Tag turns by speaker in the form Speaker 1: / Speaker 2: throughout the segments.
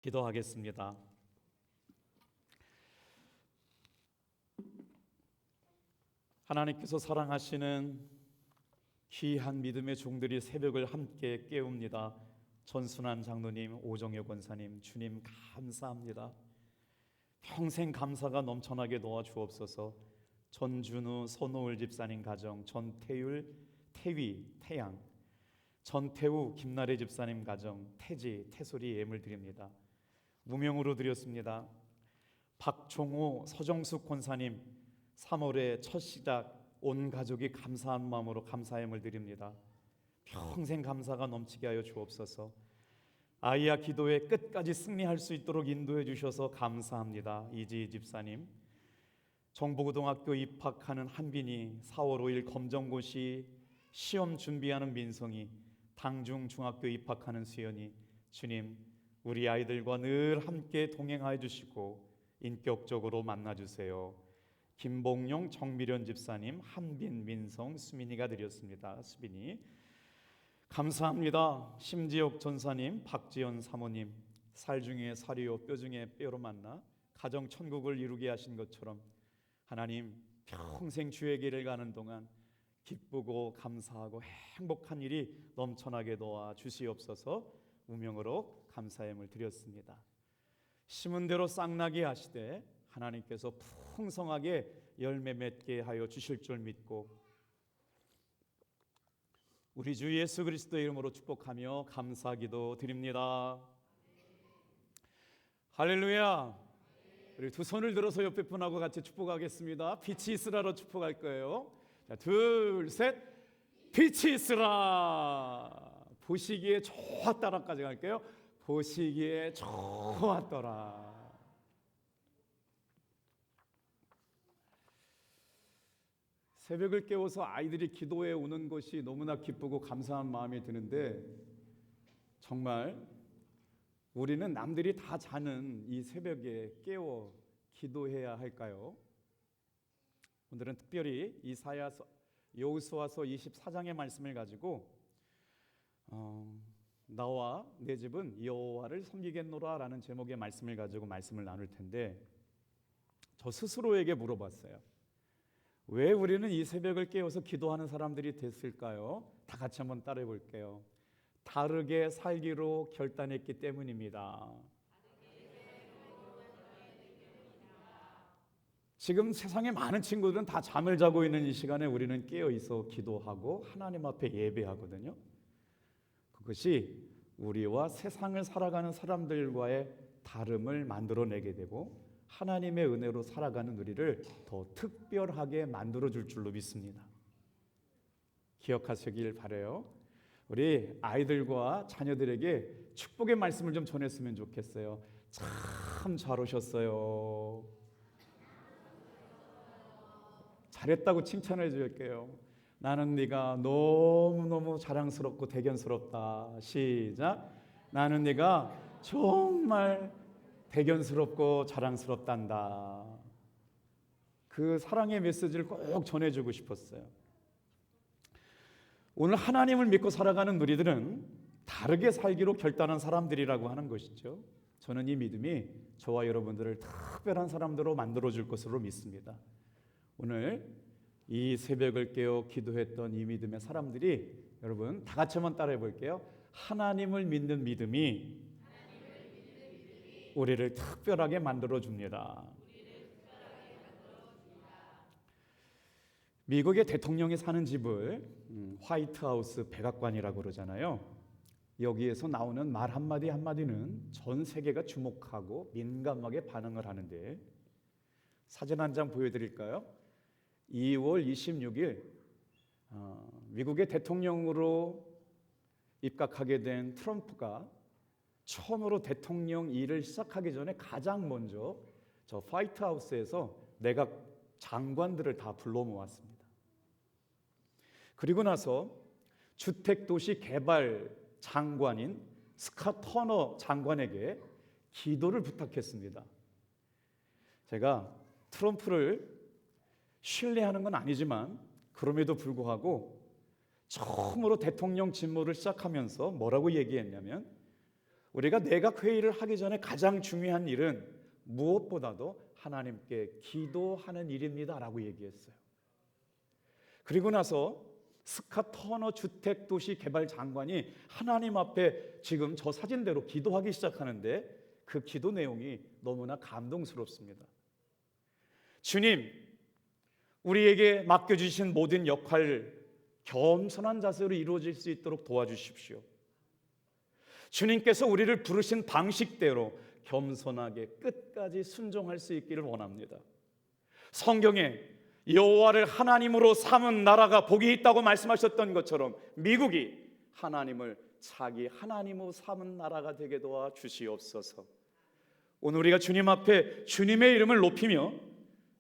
Speaker 1: 기도하겠습니다. 하나님께서 사랑하시는 귀한 믿음의 종들이 새벽을 함께 깨웁니다. 전순환 장로님, 오정효 권사님, 주님 감사합니다. 평생 감사가 넘쳐나게 놓아주옵소서. 전준우, 손호을 집사님 가정, 전태율, 태위, 태양, 전태우, 김나래 집사님 가정, 태지, 태솔이 예물 드립니다. 무명으로 드렸습니다. 박종호, 서정숙 권사님 3월의 첫 시작, 온 가족이 감사한 마음으로 감사함을 드립니다. 평생 감사가 넘치게 하여 주옵소서. 아이야 기도에 끝까지 승리할 수 있도록 인도해 주셔서 감사합니다. 이지희 집사님, 정보고등학교 입학하는 한빈이, 4월 5일 검정고시 시험 준비하는 민성이, 당중 중학교 입학하는 수연이, 주님 우리 아이들과 늘 함께 동행하여 주시고 인격적으로 만나주세요. 김봉용, 정미련 집사님, 한빈, 민성, 수민이가 드렸습니다. 수빈이 감사합니다. 심지옥 전사님, 박지연 사모님, 살 중에 살이요 뼈 중에 뼈로 만나 가정 천국을 이루게 하신 것처럼 하나님 평생 주의 길을 가는 동안 기쁘고 감사하고 행복한 일이 넘쳐나게 도와 주시옵소서. 무명으로 감사함을 드렸습니다. 심은 대로 싹나게 하시되 하나님께서 풍성하게 열매 맺게 하여 주실 줄 믿고 우리 주 예수 그리스도의 이름으로 축복하며 감사기도 드립니다. 할렐루야. 우리 두 손을 들어서 옆에 분하고 같이 축복하겠습니다. 빛이 있으라로 축복할 거예요. 자, 둘, 셋. 빛이 있으라. 보시기에 좋았다라까지 갈게요. 보시기에 좋았더라. 새벽을 깨워서 아이들이 기도해 오는 것이 너무나 기쁘고 감사한 마음이 드는데, 정말 우리는 남들이 다 자는 이 새벽에 깨워 기도해야 할까요? 오늘은 특별히 이사야서, 여호수아서 24장의 말씀을 가지고 나와 내 집은 여호와를 섬기겠노라 라는 제목의 말씀을 가지고 말씀을 나눌 텐데, 저 스스로에게 물어봤어요. 왜 우리는 이 새벽을 깨워서 기도하는 사람들이 됐을까요? 다 같이 한번 따라해 볼게요. 다르게 살기로 결단했기 때문입니다. 지금 세상에 많은 친구들은 다 잠을 자고 있는 이 시간에 우리는 깨어 있어 기도하고 하나님 앞에 예배하거든요. 그것이 우리와 세상을 살아가는 사람들과의 다름을 만들어내게 되고 하나님의 은혜로 살아가는 우리를 더 특별하게 만들어줄 줄로 믿습니다. 기억하시길 바라요. 우리 아이들과 자녀들에게 축복의 말씀을 좀 전했으면 좋겠어요. 참 잘 오셨어요. 잘했다고 칭찬해 줄게요. 나는 네가 너무너무 자랑스럽고 대견스럽다. 시작. 나는 네가 정말 대견스럽고 자랑스럽단다. 그 사랑의 메시지를 꼭 전해주고 싶었어요. 오늘 하나님을 믿고 살아가는 우리들은 다르게 살기로 결단한 사람들이라고 하는 것이죠. 저는 이 믿음이 저와 여러분들을 특별한 사람들로 만들어줄 것으로 믿습니다. 오늘 이 새벽을 깨어 기도했던 이 믿음의 사람들이, 여러분 다 같이 한번 따라해 볼게요. 하나님을 믿는 믿음이 우리를 특별하게 만들어줍니다. 미국의 대통령이 사는 집을 화이트하우스 백악관이라고 그러잖아요. 여기에서 나오는 말 한마디 한마디는 전 세계가 주목하고 민감하게 반응을 하는데, 사진 한 장 보여드릴까요? 2월 26일 미국의 대통령으로 입각하게 된 트럼프가 처음으로 대통령 일을 시작하기 전에 가장 먼저 저 화이트하우스에서 내각 장관들을 다 불러 모았습니다. 그리고 나서 주택도시 개발 장관인 스캇 터너 장관에게 기도를 부탁했습니다. 제가 트럼프를 신뢰하는 건 아니지만 그럼에도 불구하고 처음으로 대통령 직무를 시작하면서 뭐라고 얘기했냐면, 우리가 내각 회의를 하기 전에 가장 중요한 일은 무엇보다도 하나님께 기도하는 일입니다라고 얘기했어요. 그리고 나서 스캇 터너 주택도시 개발 장관이 하나님 앞에 지금 저 사진대로 기도하기 시작하는데 그 기도 내용이 너무나 감동스럽습니다. 주님, 우리에게 맡겨주신 모든 역할 겸손한 자세로 이루어질 수 있도록 도와주십시오. 주님께서 우리를 부르신 방식대로 겸손하게 끝까지 순종할 수 있기를 원합니다. 성경에 여호와를 하나님으로 삼은 나라가 복이 있다고 말씀하셨던 것처럼 미국이 하나님을 자기 하나님으로 삼은 나라가 되게 도와 주시옵소서. 오늘 우리가 주님 앞에 주님의 이름을 높이며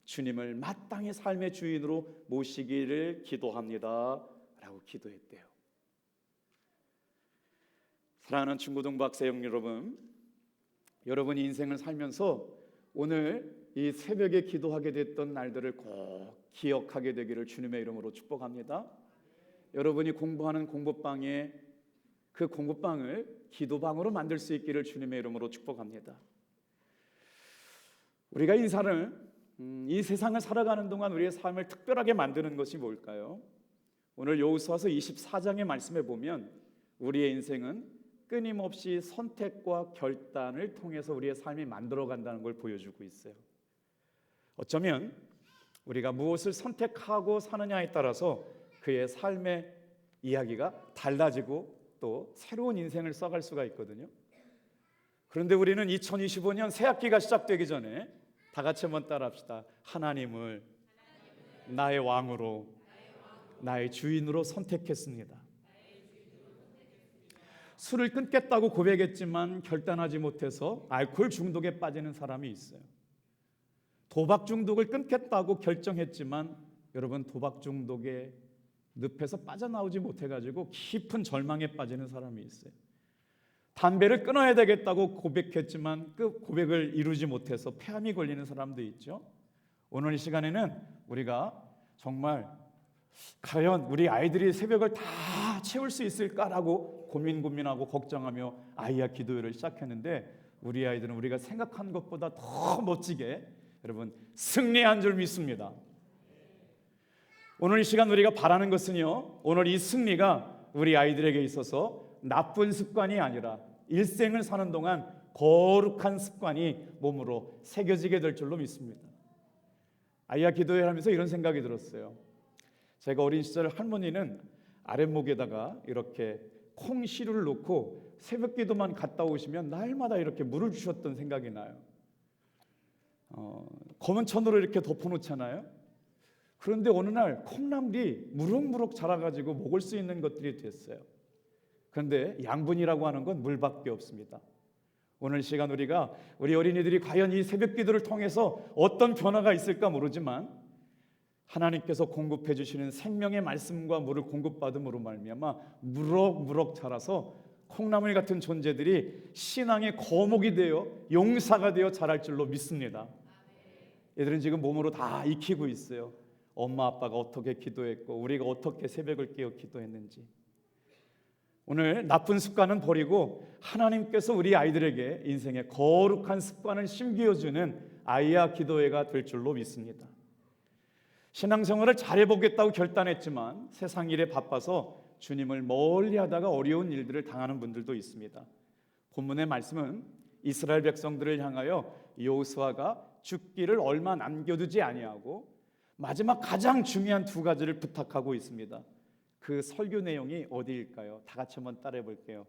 Speaker 1: 주님을 마땅히 삶의 주인으로 모시기를 기도합니다 라고 기도했대요. 사랑하는 중고등부 학생 여러분, 여러분이 인생을 살면서 오늘 이 새벽에 기도하게 됐던 날들을 꼭 기억하게 되기를 주님의 이름으로 축복합니다. 여러분이 공부하는 공부방에 그 공부방을 기도방으로 만들 수 있기를 주님의 이름으로 축복합니다. 우리가 이 세상을 살아가는 동안 우리의 삶을 특별하게 만드는 것이 뭘까요? 오늘 여호수아서 24장의 말씀에 보면 우리의 인생은 끊임없이 선택과 결단을 통해서 우리의 삶이 만들어간다는 걸 보여주고 있어요. 어쩌면 우리가 무엇을 선택하고 사느냐에 따라서 그의 삶의 이야기가 달라지고 또 새로운 인생을 써갈 수가 있거든요. 그런데 우리는 2025년 새학기가 시작되기 전에 다 같이 한번 따라합시다. 하나님을 나의 왕으로, 나의 주인으로 선택했습니다. 술을 끊겠다고 고백했지만 결단하지 못해서 알코올 중독에 빠지는 사람이 있어요. 도박 중독을 끊겠다고 결정했지만 여러분 도박 중독의 늪에서 빠져나오지 못해가지고 깊은 절망에 빠지는 사람이 있어요. 담배를 끊어야 되겠다고 고백했지만 그 고백을 이루지 못해서 폐암이 걸리는 사람도 있죠. 오늘 이 시간에는 우리가 정말 과연 우리 아이들이 새벽을 다 채울 수 있을까라고 고민하고 걱정하며 아이야 기도회를 시작했는데 우리 아이들은 우리가 생각한 것보다 더 멋지게 여러분 승리한 줄 믿습니다. 오늘 이 시간 우리가 바라는 것은요, 오늘 이 승리가 우리 아이들에게 있어서 나쁜 습관이 아니라 일생을 사는 동안 거룩한 습관이 몸으로 새겨지게 될 줄로 믿습니다. 아이야 기도회 하면서 이런 생각이 들었어요. 제가 어린 시절 할머니는 아랫목에다가 이렇게 콩씨를 놓고 새벽 기도만 갔다 오시면 날마다 이렇게 물을 주셨던 생각이 나요. 검은 천으로 이렇게 덮어놓잖아요. 그런데 어느 날 콩나물이 무럭무럭 자라가지고 먹을 수 있는 것들이 됐어요. 그런데 양분이라고 하는 건 물밖에 없습니다. 오늘 시간 우리 어린이들이 과연 이 새벽 기도를 통해서 어떤 변화가 있을까 모르지만 하나님께서 공급해 주시는 생명의 말씀과 물을 공급받음으로 말미암아 무럭무럭 자라서 콩나물 같은 존재들이 신앙의 거목이 되어 용사가 되어 자랄 줄로 믿습니다. 얘들은 지금 몸으로 다 익히고 있어요. 엄마 아빠가 어떻게 기도했고 우리가 어떻게 새벽을 깨어 기도했는지. 오늘 나쁜 습관은 버리고 하나님께서 우리 아이들에게 인생의 거룩한 습관을 심겨주는 아이야 기도회가 될 줄로 믿습니다. 신앙생활을 잘해보겠다고 결단했지만 세상 일에 바빠서 주님을 멀리하다가 어려운 일들을 당하는 분들도 있습니다. 본문의 말씀은 이스라엘 백성들을 향하여 여호수아가 죽기를 얼마 남겨두지 아니하고 마지막 가장 중요한 두 가지를 부탁하고 있습니다. 그 설교 내용이 어디일까요? 다 같이 한번 따라해 볼게요.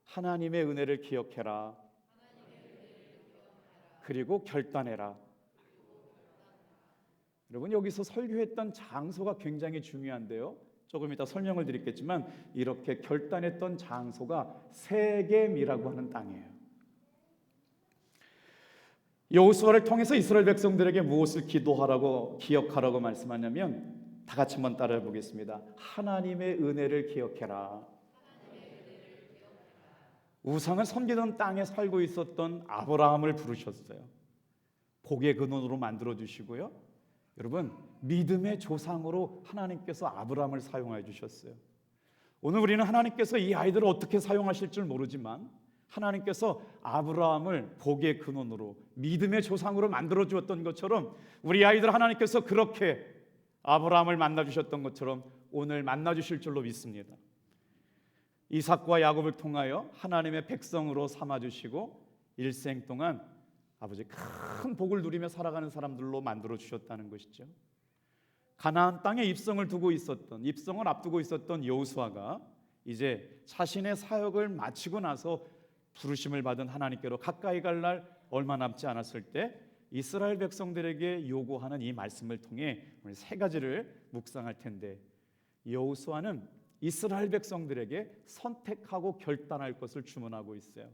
Speaker 1: 하나님의 은혜를 기억해라. 그리고 결단해라. 여러분 여기서 설교했던 장소가 굉장히 중요한데요. 조금 이따 설명을 드리겠지만 이렇게 결단했던 장소가 세겜이라고 하는 땅이에요. 여호수아를 통해서 이스라엘 백성들에게 무엇을 기도하라고 기억하라고 말씀하냐면 다 같이 한번 따라해 보겠습니다. 하나님의 은혜를 기억해라. 우상을 섬기던 땅에 살고 있었던 아브라함을 부르셨어요. 복의 근원으로 만들어 주시고요. 여러분 믿음의 조상으로 하나님께서 아브라함을 사용해 주셨어요. 오늘 우리는 하나님께서 이 아이들을 어떻게 사용하실 줄 모르지만 하나님께서 아브라함을 복의 근원으로 믿음의 조상으로 만들어 주었던 것처럼 우리 아이들 하나님께서 그렇게 아브라함을 만나 주셨던 것처럼 오늘 만나 주실 줄로 믿습니다. 이삭과 야곱을 통하여 하나님의 백성으로 삼아 주시고 일생 동안 아버지 큰 복을 누리며 살아가는 사람들로 만들어 주셨다는 것이죠. 가나안 땅에 입성을 앞두고 있었던 여호수아가 이제 자신의 사역을 마치고 나서 부르심을 받은 하나님께로 가까이 갈 날 얼마 남지 않았을 때 이스라엘 백성들에게 요구하는 이 말씀을 통해 오늘 세 가지를 묵상할 텐데, 여호수아는 이스라엘 백성들에게 선택하고 결단할 것을 주문하고 있어요.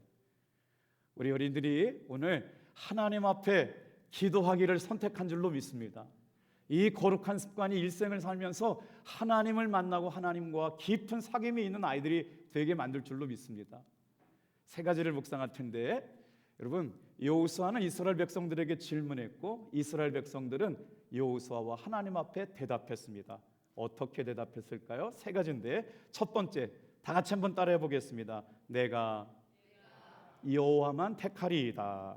Speaker 1: 우리 어린이들이 오늘 하나님 앞에 기도하기를 선택한 줄로 믿습니다. 이 거룩한 습관이 일생을 살면서 하나님을 만나고 하나님과 깊은 사귐이 있는 아이들이 되게 만들 줄로 믿습니다. 세 가지를 묵상할 텐데, 여러분, 여호수아는 이스라엘 백성들에게 질문했고 이스라엘 백성들은 여호수아와 하나님 앞에 대답했습니다. 어떻게 대답했을까요? 세 가지인데, 첫 번째, 다 같이 한번 따라해 보겠습니다. 내가 여호와만 택하리이다.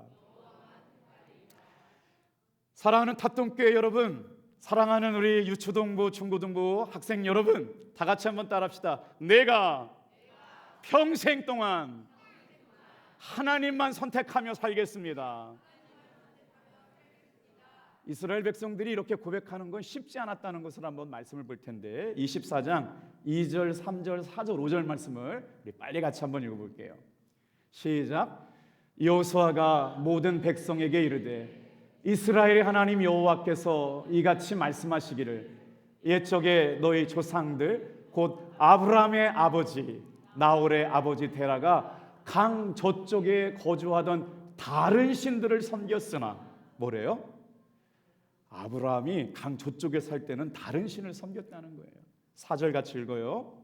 Speaker 1: 사랑하는 탑동교회 여러분, 사랑하는 우리 유초등부, 중고등부 학생 여러분, 다 같이 한번 따라합시다. 내가 평생 동안 하나님만 선택하며 살겠습니다. 이스라엘 백성들이 이렇게 고백하는 건 쉽지 않았다는 것을 한번 말씀을 볼 텐데, 24장 2절, 3절, 4절, 5절 말씀을 우리 빨리 같이 한번 읽어볼게요. 시작. 여호수아가 모든 백성에게 이르되 이스라엘의 하나님 여호와께서 이같이 말씀하시기를 옛적에 너희 조상들 곧 아브라함의 아버지 나홀의 아버지 데라가 강 저쪽에 거주하던 다른 신들을 섬겼으나, 뭐래요? 아브라함이 강 저쪽에 살 때는 다른 신을 섬겼다는 거예요. 4절 같이 읽어요.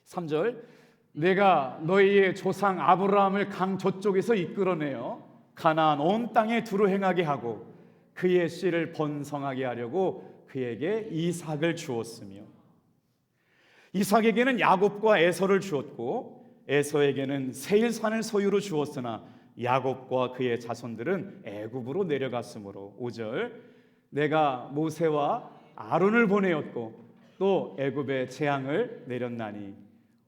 Speaker 1: 3절. 내가 너희의 조상 아브라함을 강 저쪽에서 이끌어내어 가나안 온 땅에 두루 행하게 하고 그의 씨를 번성하게 하려고 그에게 이삭을 주었으며, 이삭에게는 야곱과 에서를 주었고 에서에게는 세일산을 소유로 주었으나 야곱과 그의 자손들은 애굽으로 내려갔으므로, 5절. 내가 모세와 아론을 보내었고 또 애굽에 재앙을 내렸나니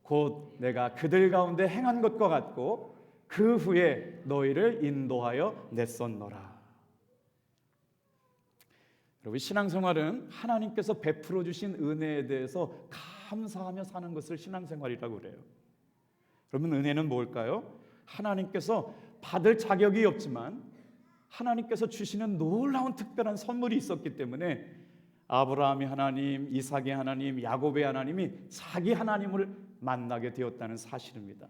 Speaker 1: 곧 내가 그들 가운데 행한 것과 같고 그 후에 너희를 인도하여 냈었노라. 여러분, 신앙생활은 하나님께서 베풀어 주신 은혜에 대해서 감사하며 사는 것을 신앙생활이라고 그래요. 여러분, 은혜는 뭘까요? 하나님께서 받을 자격이 없지만 하나님께서 주시는 놀라운 특별한 선물이 있었기 때문에 아브라함의 하나님, 이삭의 하나님, 야곱의 하나님이 자기 하나님을 만나게 되었다는 사실입니다.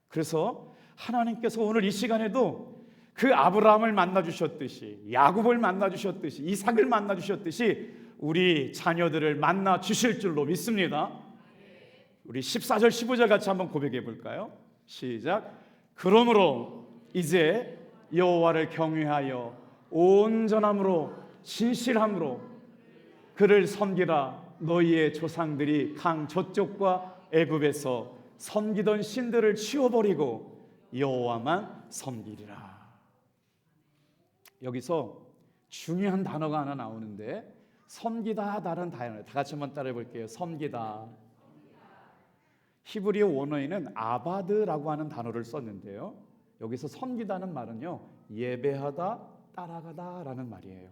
Speaker 1: 그래서 하나님께서 오늘 이 시간에도 그 아브라함을 만나 주셨듯이, 야곱을 만나 주셨듯이, 이삭을 만나 주셨듯이 우리 자녀들을 만나 주실 줄로 믿습니다. 우리 14절 15절 같이 한번 고백해 볼까요? 시작. 그러므로 이제 여호와를 경외하여 온전함으로 진실함으로 그를 섬기라. 너희의 조상들이 강 저쪽과 애굽에서 섬기던 신들을 치워버리고 여호와만 섬기리라. 여기서 중요한 단어가 하나 나오는데, 섬기다라는 단어, 다 같이 한번 따라해 볼게요. 섬기다. 히브리어 원어에는 아바드라고 하는 단어를 썼는데요, 여기서 섬기다는 말은요, 예배하다, 따라가다라는 말이에요.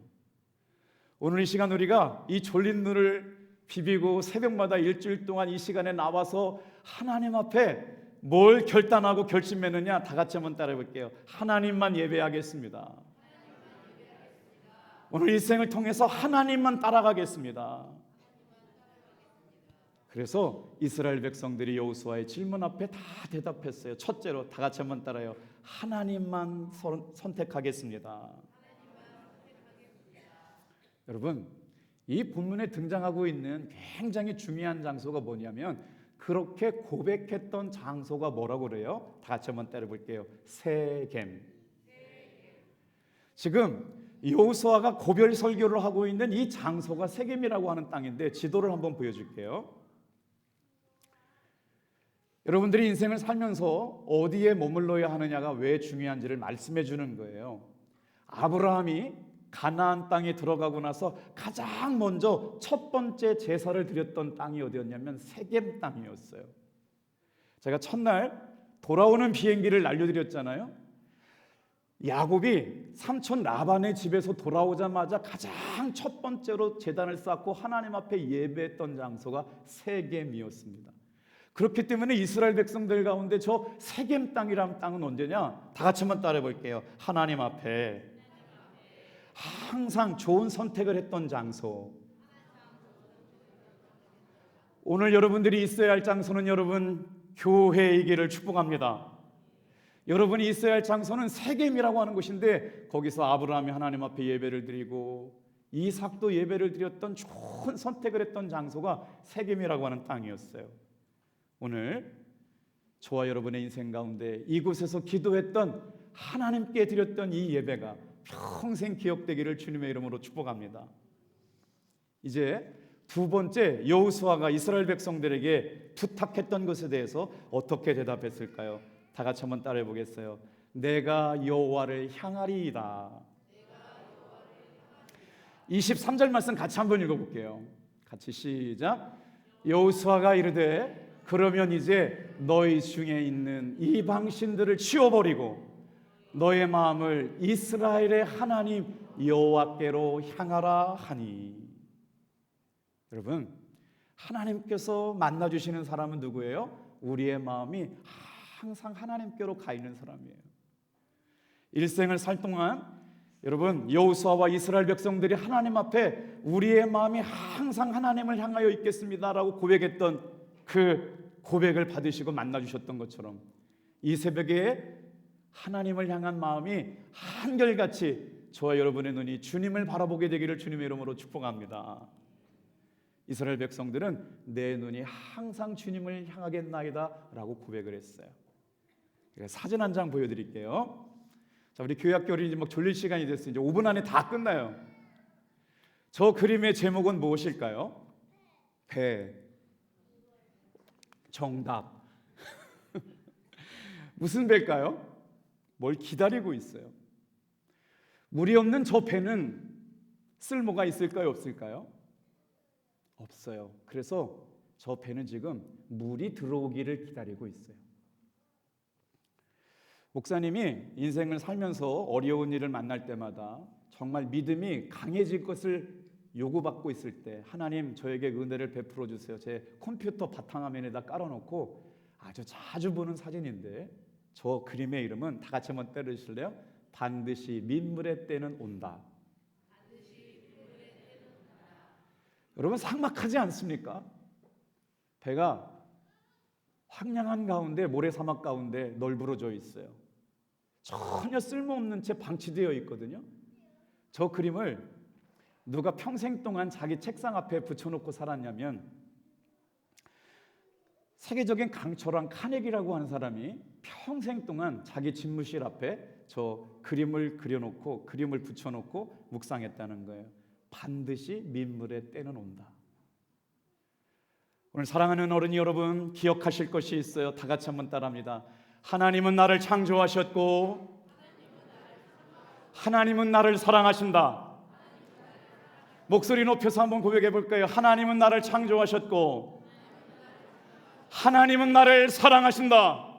Speaker 1: 오늘 이 시간 우리가 이 졸린 눈을 비비고 새벽마다 일주일 동안 이 시간에 나와서 하나님 앞에 뭘 결단하고 결심했느냐, 다 같이 한번 따라해 볼게요. 하나님만 예배하겠습니다. 오늘 일생을 통해서 하나님만 따라가겠습니다. 그래서 이스라엘 백성들이 여호수아의 질문 앞에 다 대답했어요. 첫째로 다 같이 한번 따라요. 하나님만 선택하겠습니다. 여러분, 이 본문에 등장하고 있는 굉장히 중요한 장소가 뭐냐면, 그렇게 고백했던 장소가 뭐라고 그래요? 다 같이 한번 따라 볼게요. 세겜. 지금 여호수아가 고별 설교를 하고 있는 이 장소가 세겜이라고 하는 땅인데, 지도를 한번 보여줄게요. 여러분들이 인생을 살면서 어디에 머물러야 하느냐가 왜 중요한지를 말씀해 주는 거예요. 아브라함이 가나안 땅에 들어가고 나서 가장 먼저 첫 번째 제사를 드렸던 땅이 어디였냐면 세겜 땅이었어요. 제가 첫날 돌아오는 비행기를 날려드렸잖아요. 야곱이 삼촌 라반의 집에서 돌아오자마자 가장 첫 번째로 제단을 쌓고 하나님 앞에 예배했던 장소가 세겜이었습니다. 그렇기 때문에 이스라엘 백성들 가운데 저 세겜 땅이란 땅은 언제냐? 다 같이 한번 따라해 볼게요. 하나님 앞에 항상 좋은 선택을 했던 장소. 오늘 여러분들이 있어야 할 장소는 여러분 교회이기를 축복합니다. 여러분이 있어야 할 장소는 세겜이라고 하는 곳인데 거기서 아브라함이 하나님 앞에 예배를 드리고 이삭도 예배를 드렸던 좋은 선택을 했던 장소가 세겜이라고 하는 땅이었어요. 오늘 저와 여러분의 인생 가운데 이곳에서 기도했던 하나님께 드렸던 이 예배가 평생 기억되기를 주님의 이름으로 축복합니다. 이제 두 번째, 여호수아가 이스라엘 백성들에게 부탁했던 것에 대해서 어떻게 대답했을까요? 다 같이 한번 따라해 보겠어요. 내가 여호와를 향하리이다. 23절 말씀 같이 한번 읽어볼게요. 같이 시작. 여호수아가 이르되 그러면 이제 너희 중에 있는 이방 신들을 치워버리고 너의 마음을 이스라엘의 하나님 여호와께로 향하라 하니. 여러분, 하나님께서 만나주시는 사람은 누구예요? 우리의 마음이 항상 하나님께로 가 있는 사람이에요. 일생을 살 동안 여러분 여호수아와 이스라엘 백성들이 하나님 앞에 우리의 마음이 항상 하나님을 향하여 있겠습니다라고 고백했던 그 고백을 받으시고 만나주셨던 것처럼 이 새벽에 하나님을 향한 마음이 한결같이 저와 여러분의 눈이 주님을 바라보게 되기를 주님의 이름으로 축복합니다. 이스라엘 백성들은 내 눈이 항상 주님을 향하겠나이다 라고 고백을 했어요. 사진 한 장 보여드릴게요. 자, 우리 교회학교 어린이집 막 졸릴 시간이 됐어요. 이제 5분 안에 다 끝나요. 저 그림의 제목은 무엇일까요? 배. 정답. 무슨 배일까요? 뭘 기다리고 있어요. 물이 없는 저 배는 쓸모가 있을까요? 없을까요? 없어요. 그래서 저 배는 지금 물이 들어오기를 기다리고 있어요. 목사님이 인생을 살면서 어려운 일을 만날 때마다 정말 믿음이 강해질 것을 요구받고 있을 때 하나님 저에게 은혜를 베풀어 주세요. 제 컴퓨터 바탕화면에다 깔아놓고 아주 자주 보는 사진인데 저 그림의 이름은 다 같이 한번 때려주실래요? 반드시 민물의 때는 온다. 여러분 삭막하지 않습니까? 배가 황량한 가운데 모래사막 가운데 널브러져 있어요. 전혀 쓸모없는 채 방치되어 있거든요. 저 그림을 누가 평생 동안 자기 책상 앞에 붙여놓고 살았냐면 세계적인 강철왕 카네기라고 하는 사람이 평생 동안 자기 집무실 앞에 저 그림을 그려놓고 그림을 붙여놓고 묵상했다는 거예요. 반드시 민물의 때는 온다. 오늘 사랑하는 어른이 여러분 기억하실 것이 있어요. 다 같이 한번 따라합니다. 하나님은 나를 창조하셨고 하나님은 나를 사랑하신다. 목소리 높여서 한번 고백해 볼까요? 하나님은 나를 창조하셨고 하나님은 나를 사랑하신다.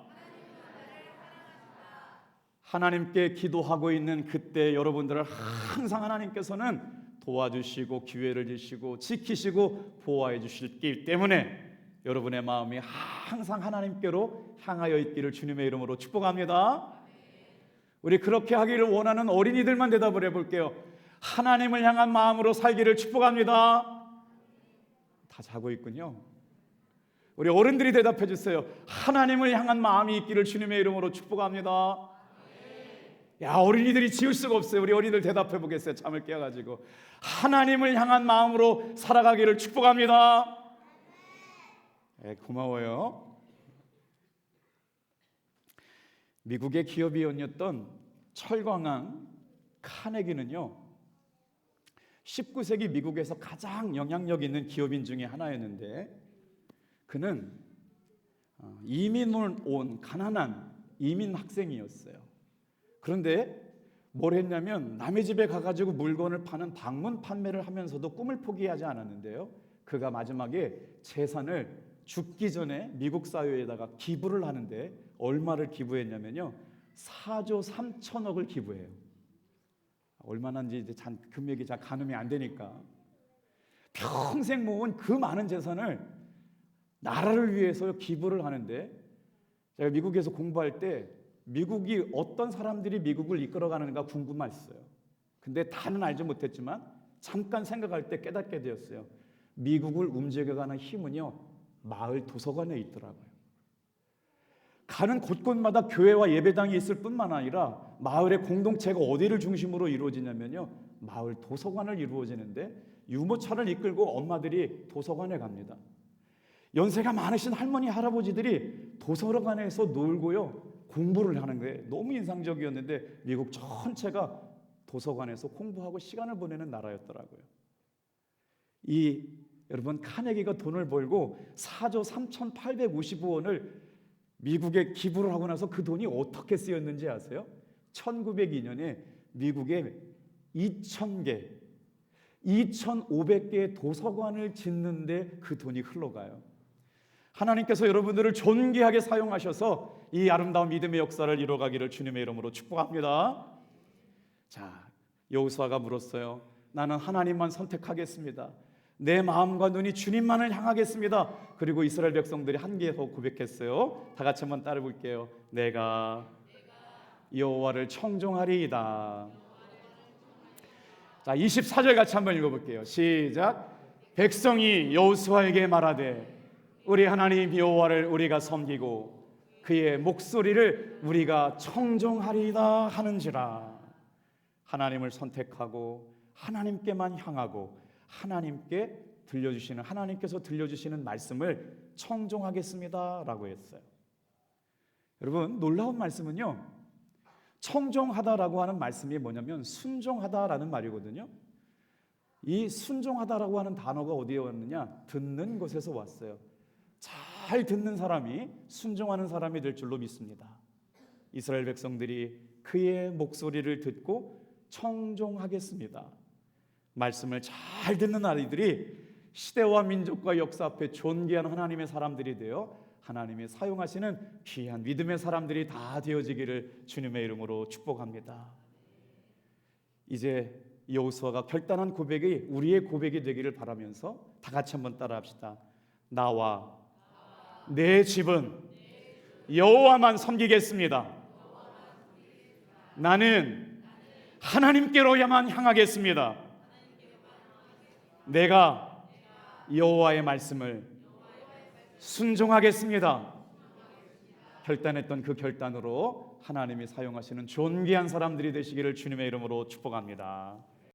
Speaker 1: 하나님께 기도하고 있는 그때 여러분들을 항상 하나님께서는 도와주시고 기회를 주시고 지키시고 보호해 주시기 때문에 여러분의 마음이 항상 하나님께로 향하여 있기를 주님의 이름으로 축복합니다. 우리 그렇게 하기를 원하는 어린이들만 대답을 해볼게요. 하나님을 향한 마음으로 살기를 축복합니다. 다 자고 있군요. 우리 어른들이 대답해 주세요. 하나님을 향한 마음이 있기를 주님의 이름으로 축복합니다. 야, 어린이들이 지울 수가 없어요. 우리 어린이들 대답해 보겠어요. 잠을 깨가지고 하나님을 향한 마음으로 살아가기를 축복합니다. 네, 고마워요. 미국의 기업이었던 철광왕 카네기는요 19세기 미국에서 가장 영향력 있는 기업인 중에 하나였는데 그는 이민을 온 가난한 이민 학생이었어요. 그런데 뭘 했냐면 남의 집에 가가지고 물건을 파는 방문 판매를 하면서도 꿈을 포기하지 않았는데요. 그가 마지막에 재산을 죽기 전에 미국 사회에다가 기부를 하는데 얼마를 기부했냐면요, 4조 3천억을 기부해요. 얼마나인지 이제 금액이 잘 가늠이 안 되니까 평생 모은 그 많은 재산을 나라를 위해서 기부를 하는데, 제가 미국에서 공부할 때 미국이 어떤 사람들이 미국을 이끌어가는가 궁금했어요. 근데 다는 알지 못했지만 잠깐 생각할 때 깨닫게 되었어요. 미국을 움직여가는 힘은요, 마을 도서관에 있더라고요. 가는 곳곳마다 교회와 예배당이 있을 뿐만 아니라 마을의 공동체가 어디를 중심으로 이루어지냐면요, 마을 도서관을 이루어지는데 유모차를 이끌고 엄마들이 도서관에 갑니다. 연세가 많으신 할머니 할아버지들이 도서관에서 놀고요, 공부를 하는 게 너무 인상적이었는데 미국 전체가 도서관에서 공부하고 시간을 보내는 나라였더라고요. 여러분, 카네기가 돈을 벌고 4조 3,850원을 미국에 기부를 하고 나서 그 돈이 어떻게 쓰였는지 아세요? 1902년에 미국에 2,500개의 도서관을 짓는데 그 돈이 흘러가요. 하나님께서 여러분들을 존귀하게 사용하셔서 이 아름다운 믿음의 역사를 이뤄가기를 주님의 이름으로 축복합니다. 자, 여호수아가 물었어요. 나는 하나님만 선택하겠습니다. 내 마음과 눈이 주님만을 향하겠습니다. 그리고 이스라엘 백성들이 한 개 더 고백했어요. 다 같이 한번 따라 볼게요. 내가 여호와를 청종하리이다. 자, 24절 같이 한번 읽어볼게요. 시작. 백성이 여호수아에게 말하되 우리 하나님 여호와를 우리가 섬기고 그의 목소리를 우리가 청종하리이다 하는지라. 하나님을 선택하고 하나님께만 향하고 하나님께서 들려주시는 말씀을 청종하겠습니다라고 했어요. 여러분, 놀라운 말씀은요, 청종하다라고 하는 말씀이 뭐냐면 순종하다라는 말이거든요. 이 순종하다라고 하는 단어가 어디에 왔느냐? 듣는 것에서 왔어요. 잘 듣는 사람이 순종하는 사람이 될 줄로 믿습니다. 이스라엘 백성들이 그의 목소리를 듣고 청종하겠습니다. 말씀을 잘 듣는 아이들이 시대와 민족과 역사 앞에 존귀한 하나님의 사람들이 되어 하나님이 사용하시는 귀한 믿음의 사람들이 다 되어지기를 주님의 이름으로 축복합니다. 이제 여호수아가 결단한 고백이 우리의 고백이 되기를 바라면서 다 같이 한번 따라합시다. 나와 내 집은 여호와만 섬기겠습니다. 나는 하나님께로야만 향하겠습니다. 내가 여호와의 말씀을 순종하겠습니다. 결단했던 그 결단으로 하나님이 사용하시는 존귀한 사람들이 되시기를 주님의 이름으로 축복합니다.